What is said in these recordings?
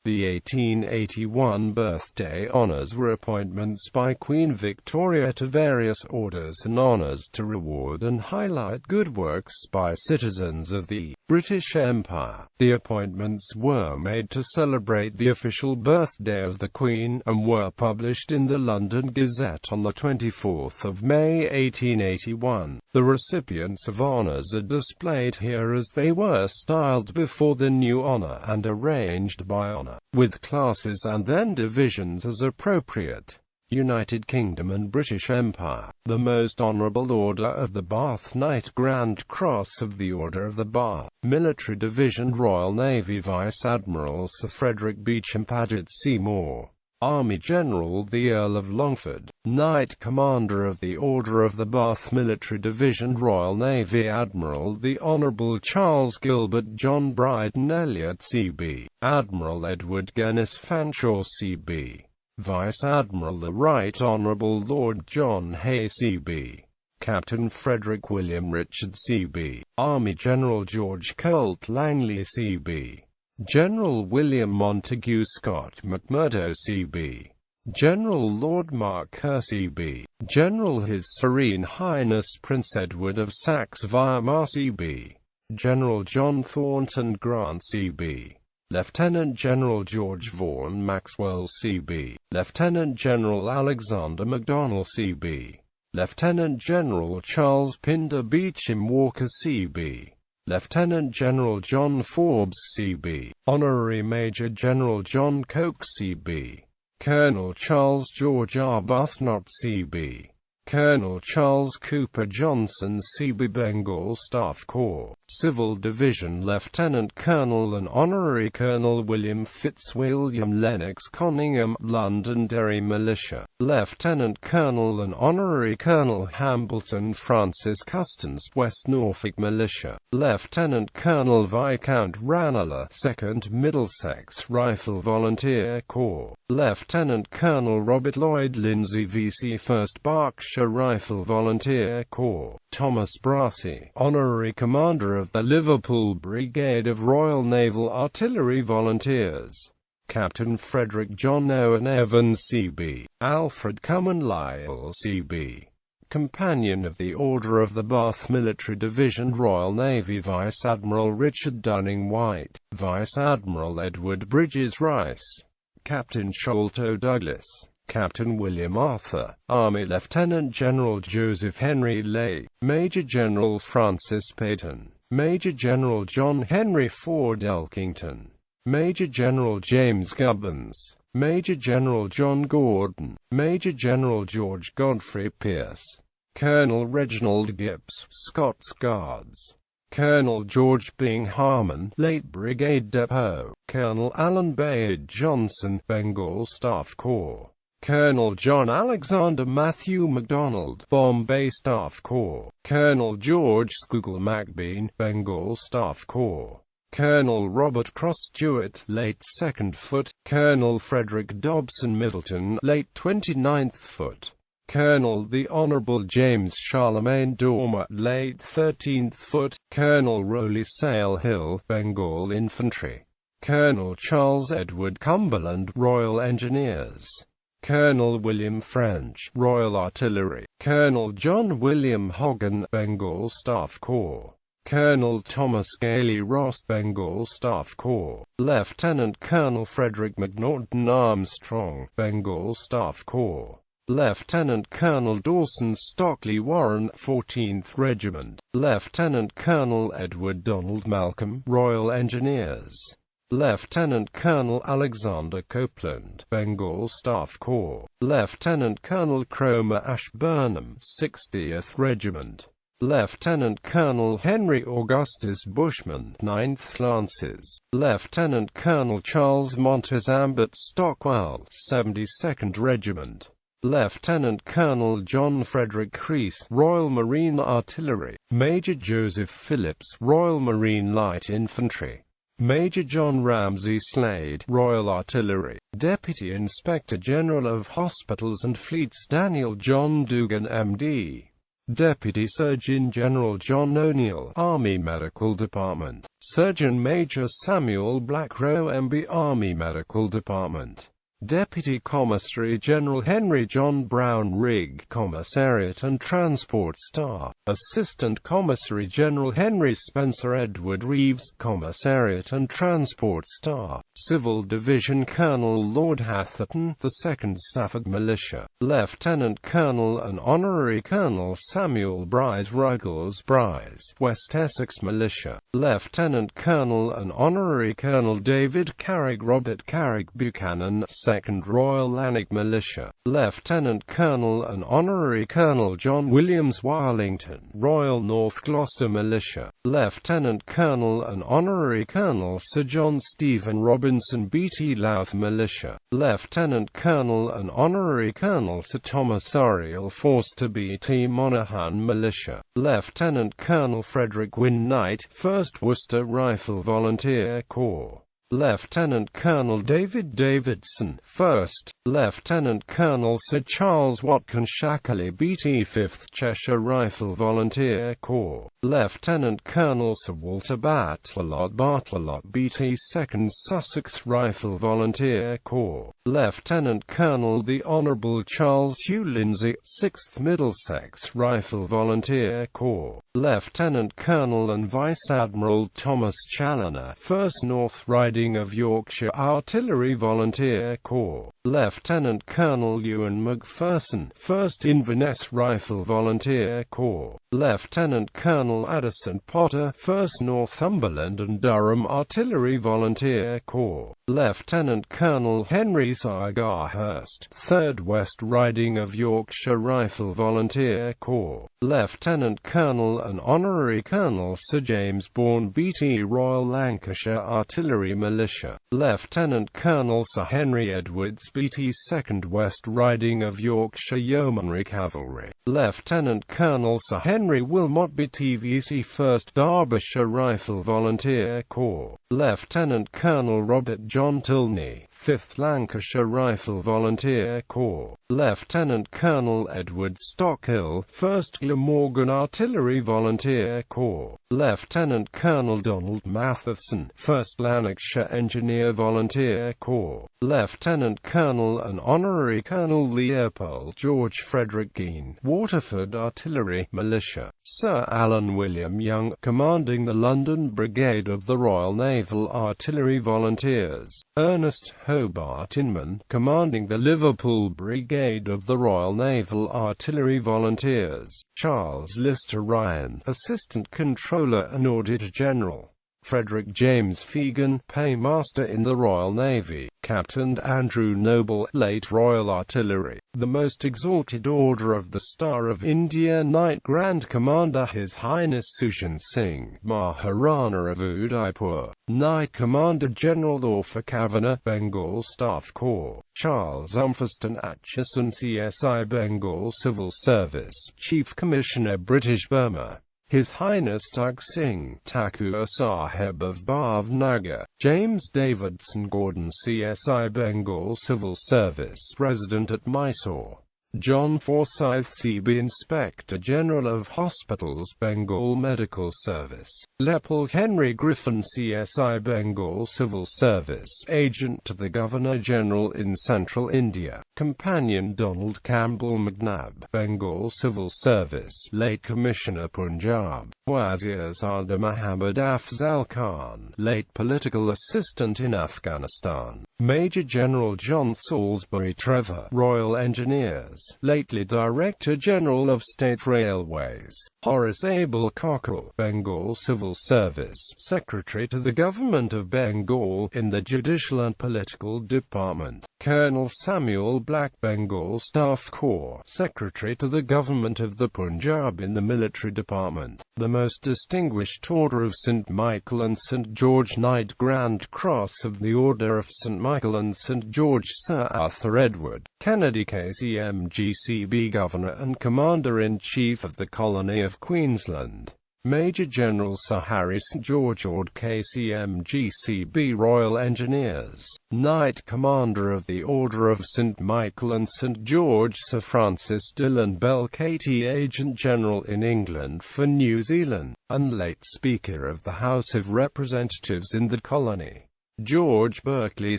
The 1881 birthday honours were appointments by Queen Victoria to various orders and honours to reward and highlight good works by citizens of the British Empire. The appointments were made to celebrate the official birthday of the Queen, and were published in the London Gazette on the 24th of May 1881. The recipients of honours are displayed here as they were styled before the new honour, and arranged by honour, with classes and then divisions as appropriate. United Kingdom and British Empire. The Most Honourable Order of the Bath, Knight Grand Cross of the Order of the Bath, Military Division, Royal Navy, Vice Admiral Sir Frederick Beecham Paget Seymour, Army General the Earl of Longford, Knight Commander of the Order of the Bath, Military Division, Royal Navy, Admiral the Honourable Charles Gilbert John Bryden Elliot C.B., Admiral Edward Guinness Fanshawe C.B., Vice Admiral the Right Honourable Lord John Hay C.B., Captain Frederick William Richard C.B., Army General George Colt Langley C.B., General William Montague Scott McMurdo C.B., General Lord Mark Kerr C.B., General His Serene Highness Prince Edward of Saxe-Weimar C.B., General John Thornton Grant C.B., Lieutenant General George Vaughan Maxwell C.B., Lieutenant General Alexander MacDonnell C.B., Lieutenant General Charles Pinder Beecham Walker C.B., Lieutenant General John Forbes C.B., Honorary Major General John Coke C.B., Colonel Charles George Arbuthnot C.B., Colonel Charles Cooper Johnson C.B., Bengal Staff Corps, Civil Division, Lieutenant Colonel and Honorary Colonel William Fitzwilliam Lennox Conyngham, Londonderry Militia, Lieutenant Colonel and Honorary Colonel Hambleton Francis Custance, West Norfolk Militia, Lieutenant Colonel Viscount Ranelagh, 2nd Middlesex Rifle Volunteer Corps, Lieutenant Colonel Robert Lloyd Lindsay VC 1st Berkshire Rifle Volunteer Corps, Thomas Brassey, Honorary Commander of the Liverpool Brigade of Royal Naval Artillery Volunteers, Captain Frederick John Owen Evans C.B., Alfred Cummin Lyle C.B., Companion of the Order of the Bath, Military Division, Royal Navy, Vice Admiral Richard Dunning White, Vice Admiral Edward Bridges Rice, Captain Sholto Douglas, Captain William Arthur, Army Lieutenant General Joseph Henry Leigh, Major General Francis Peyton, Major General John Henry Ford Elkington, Major General James Gubbins, Major General John Gordon, Major General George Godfrey Pierce, Colonel Reginald Gibbs, Scots Guards, Colonel George Bing Harmon, late Brigade Depot, Colonel Alan Bayard Johnson, Bengal Staff Corps, Colonel John Alexander Matthew MacDonald, Bombay Staff Corps, Colonel George Scougal Macbean, Bengal Staff Corps, Colonel Robert Cross Stewart, late 2nd Foot, Colonel Frederick Dobson Middleton, late 29th Foot, Colonel the Honourable James Charlemagne Dormer, late 13th Foot, Colonel Rowley Sale Hill, Bengal Infantry, Colonel Charles Edward Cumberland, Royal Engineers, Colonel William French, Royal Artillery, Colonel John William Hogan, Bengal Staff Corps, Colonel Thomas Gailey Ross, Bengal Staff Corps, Lieutenant Colonel Frederick McNaughton Armstrong, Bengal Staff Corps, Lieutenant Colonel Dawson Stockley Warren, 14th Regiment, Lieutenant Colonel Edward Donald Malcolm, Royal Engineers, Lieutenant Colonel Alexander Copeland, Bengal Staff Corps, Lieutenant Colonel Cromer Ashburnham, 60th Regiment, Lieutenant Colonel Henry Augustus Bushman, 9th Lancers, Lieutenant Colonel Charles Montezambert Stockwell, 72nd Regiment, Lieutenant Colonel John Frederick Creese, Royal Marine Artillery, Major Joseph Phillips, Royal Marine Light Infantry, Major John Ramsay Slade, Royal Artillery, Deputy Inspector General of Hospitals and Fleets Daniel John Dugan, M.D., Deputy Surgeon General John O'Neill, Army Medical Department. Surgeon Major Samuel Blackrow, MB, Army Medical Department. Deputy Commissary General Henry John Brown, Rig, Commissariat and Transport Staff. Assistant Commissary General Henry Spencer Edward Reeves, Commissariat and Transport Staff. Civil Division Colonel Lord Hatherton, the 2nd Stafford Militia. Lieutenant Colonel and Honorary Colonel Samuel Bryce Ruggles Bryce, West Essex Militia. Lieutenant Colonel and Honorary Colonel David Carrick Robert Carrick Buchanan, 2nd Royal Lanark Militia. Lieutenant Colonel and Honorary Colonel John Williams Warlington, Royal North Gloucester Militia. Lieutenant Colonel and Honorary Colonel Sir John Stephen Robinson BT Louth Militia. Lieutenant Colonel and Honorary Colonel Sir Thomas Ariel Forster BT Monaghan Militia. Lieutenant Colonel Frederick Wynne Knight, 1st Worcester Rifle Volunteer Corps. Lieutenant Colonel David Davidson, 1st. Lieutenant Colonel Sir Charles Watkin Shackley BT 5th Cheshire Rifle Volunteer Corps. Lieutenant Colonel Sir Walter Bartlelot BT 2nd Sussex Rifle Volunteer Corps. Lieutenant Colonel the Honourable Charles Hugh Lindsay, 6th Middlesex Rifle Volunteer Corps. Lieutenant Colonel and Vice Admiral Thomas Challoner, 1st North Riding of Yorkshire Artillery Volunteer Corps. Lieutenant Colonel Ewan Macpherson, 1st Inverness Rifle Volunteer Corps. Lieutenant Colonel Addison Potter, 1st Northumberland and Durham Artillery Volunteer Corps. Lieutenant Colonel Henry Sargarhurst, 3rd West Riding of Yorkshire Rifle Volunteer Corps. Lieutenant Colonel and Honorary Colonel Sir James Bourne BT Royal Lancashire Artillery Militia. Lieutenant Colonel Sir Henry Edwards BT 2nd West Riding of Yorkshire Yeomanry Cavalry. Lieutenant Colonel Sir Henry Wilmot BT VC 1st Derbyshire Rifle Volunteer Corps. Lieutenant Colonel Robert John Tilney, 5th Lancashire Rifle Volunteer Corps. Lieutenant Colonel Edward Stockhill, 1st Glamorgan Artillery Volunteer Corps. Lieutenant Colonel Donald Matheson, 1st Lanarkshire Engineer Volunteer Corps. Lieutenant Colonel and Honorary Colonel Leopold George Frederick Gein, Waterford Artillery Militia. Sir Alan William Young, commanding the London Brigade of the Royal Naval Artillery Volunteers. Ernest Hobart Inman, commanding the Liverpool Brigade of the Royal Naval Artillery Volunteers. Charles Lister Ryan, Assistant Controller and Auditor General. Frederick James Fegan, Paymaster in the Royal Navy. Captain Andrew Noble, late Royal Artillery. The Most Exalted Order of the Star of India Knight Grand Commander His Highness Sujan Singh, Maharana of Udaipur. Knight Commander General Orpha Kavanagh, Bengal Staff Corps. Charles Umphaston Atchison CSI Bengal Civil Service, Chief Commissioner British Burma. His Highness Tug Singh, Thakur Sahib of Bhavnagar. James Davidson Gordon CSI Bengal Civil Service, Resident at Mysore. John Forsyth CB Inspector General of Hospitals Bengal Medical Service. Lepel Henry Griffin CSI Bengal Civil Service, Agent to the Governor-General in Central India. Companion Donald Campbell McNabb, Bengal Civil Service, late Commissioner Punjab. Wazir Sada Muhammad Afzal Khan, late Political Assistant in Afghanistan. Major General John Salisbury Trevor, Royal Engineers, lately Director General of State Railways. Horace Abel Cockrell, Bengal Civil Service, Secretary to the Government of Bengal, in the Judicial and Political Department. Colonel Samuel Black, Bengal Staff Corps, Secretary to the Government of the Punjab in the Military Department. The Most Distinguished Order of St. Michael and St. George Knight Grand Cross of the Order of St. Michael and St. George Sir Arthur Edward Kennedy KCM GCB Governor and Commander-in-Chief of the Colony of Queensland. Major General Sir Harry St George Ord KCMGCB Royal Engineers, Knight Commander of the Order of St Michael and St George Sir Francis Dillon Bell KT Agent General in England for New Zealand, and late Speaker of the House of Representatives in the colony. George Berkeley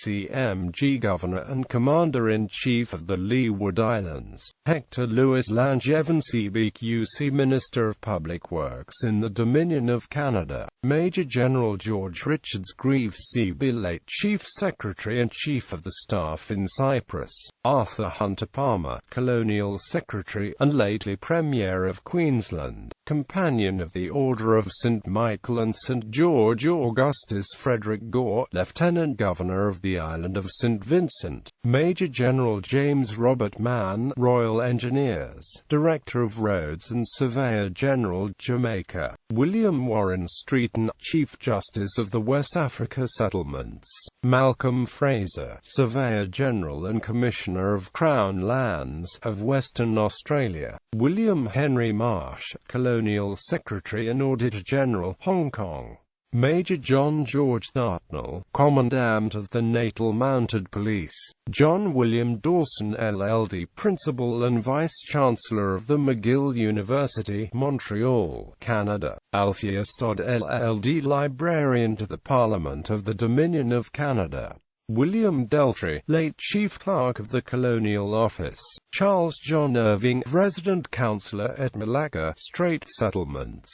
CMG Governor and Commander-in-Chief of the Leeward Islands. Hector Lewis Langevin CBQC Minister of Public Works in the Dominion of Canada. Major General George Richards Greaves CB late Chief Secretary and Chief of the Staff in Cyprus. Arthur Hunter Palmer, Colonial Secretary, and lately Premier of Queensland. Companion of the Order of St Michael and St George Augustus Frederick Gore, Lieutenant Governor of the Island of St Vincent. Major General James Robert Mann, Royal Engineers, Director of Roads and Surveyor General, Jamaica. William Warren Streeton, Chief Justice of the West Africa Settlements. Malcolm Fraser, Surveyor General and Commissioner of Crown Lands of Western Australia. William Henry Marsh, Colonial Secretary and Auditor General, Hong Kong. Major John George Dartnell, Commandant of the Natal Mounted Police. John William Dawson LLD, Principal and Vice-Chancellor of the McGill University, Montreal, Canada. Alpheus Todd LLD, Librarian to the Parliament of the Dominion of Canada. William Deltry, late Chief Clerk of the Colonial Office. Charles John Irving, Resident Councillor at Malacca Strait Settlements.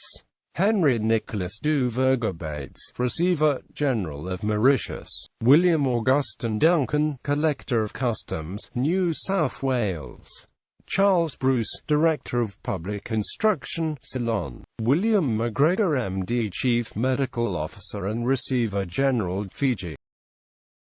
Henry Nicholas du Vergerbates, Receiver General of Mauritius. William Augustine Duncan, Collector of Customs, New South Wales. Charles Bruce, Director of Public Instruction, Ceylon. William McGregor MD, Chief Medical Officer and Receiver General, Fiji.